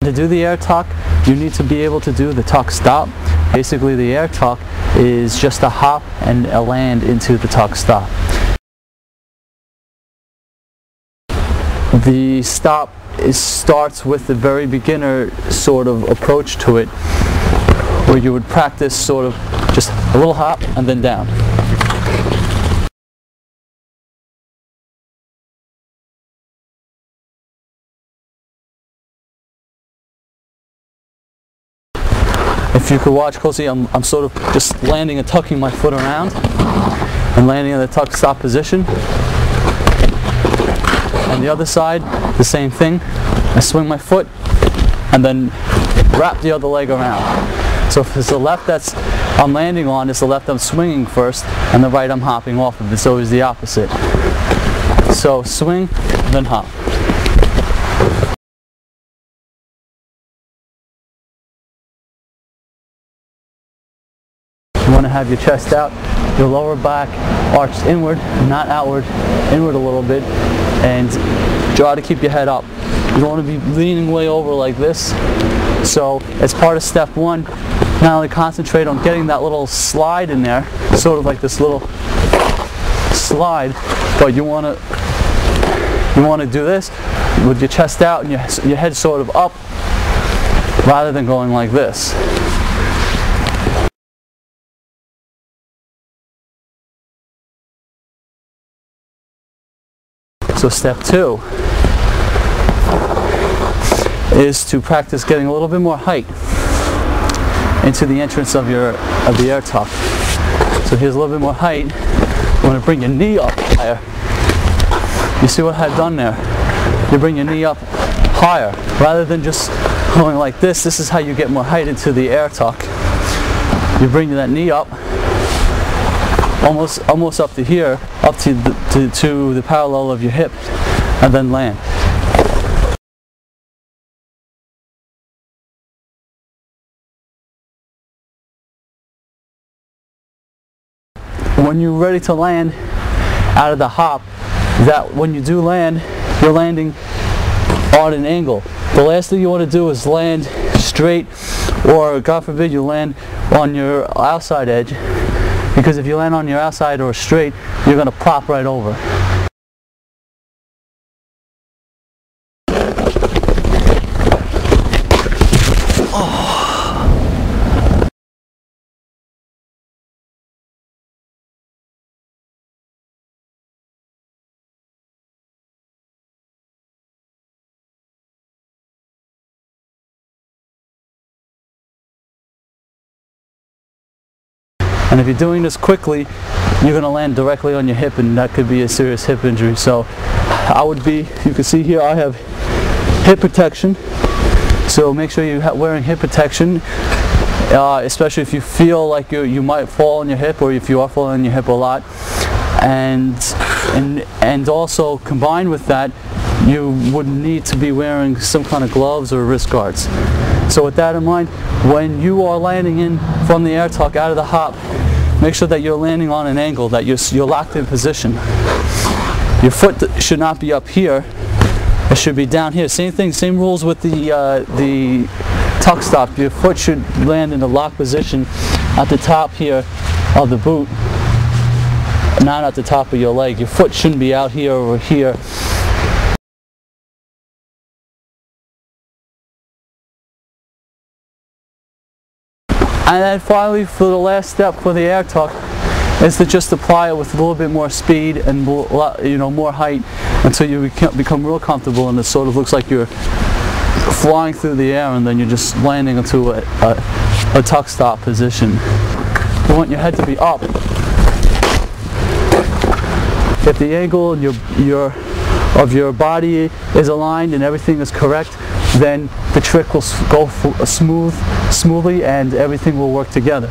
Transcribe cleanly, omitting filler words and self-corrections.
To do the air tuck, you need to be able to do the tuck stop. Basically, the air tuck is just a hop and a land into the tuck stop. The stop starts with the very beginner sort of approach to it, where you would practice sort of just a little hop and then down. If you could watch closely, I'm sort of just landing and tucking my foot around and landing in the tuck stop position. And the other side, the same thing. I swing my foot and then wrap the other leg around. So if it's the left that's I'm landing on, it's the left I'm swinging first, and the right I'm hopping off of. It's always the opposite. So swing, then hop. You want to have your chest out, your lower back arched inward, not outward, inward a little bit, and try to keep your head up. You don't want to be leaning way over like this. So as part of step one, not only concentrate on getting that little slide in there, sort of like this little slide, but you want to do this with your chest out and your head sort of up, rather than going like this. So step two is to practice getting a little bit more height into the entrance of the air tuck. So here's a little bit more height. You want to bring your knee up higher. You see what I've done there? You bring your knee up higher rather than just going like this. This is how you get more height into the air tuck. You bring that knee up almost up to here, up to the parallel of your hip, and then land. When you're ready to land out of the hop, that when you do land, you're landing on an angle. The last thing you want to do is land straight, or God forbid you land on your outside edge, because if you land on your outside or straight, you're going to plop right over. And if you're doing this quickly, you're going to land directly on your hip, and that could be a serious hip injury. So you can see here I have hip protection. So make sure you're wearing hip protection, especially if you feel like you might fall on your hip, or if you are falling on your hip a lot. And also combined with that, you would need to be wearing some kind of gloves or wrist guards. So with that in mind, when you are landing in from the air tuck out of the hop, make sure that you're landing on an angle, that you're locked in position. Your foot should not be up here, it should be down here. Same thing, same rules with the tuck stop. Your foot should land in a locked position at the top here of the boot, not at the top of your leg. Your foot shouldn't be out here or here. And then finally, for the last step for the air tuck, is to just apply it with a little bit more speed and more height until you become real comfortable, and it sort of looks like you're flying through the air, and then you're just landing into a tuck stop position. You want your head to be up. If the angle of your body is aligned and everything is correct, then the trick will go smoothly and everything will work together.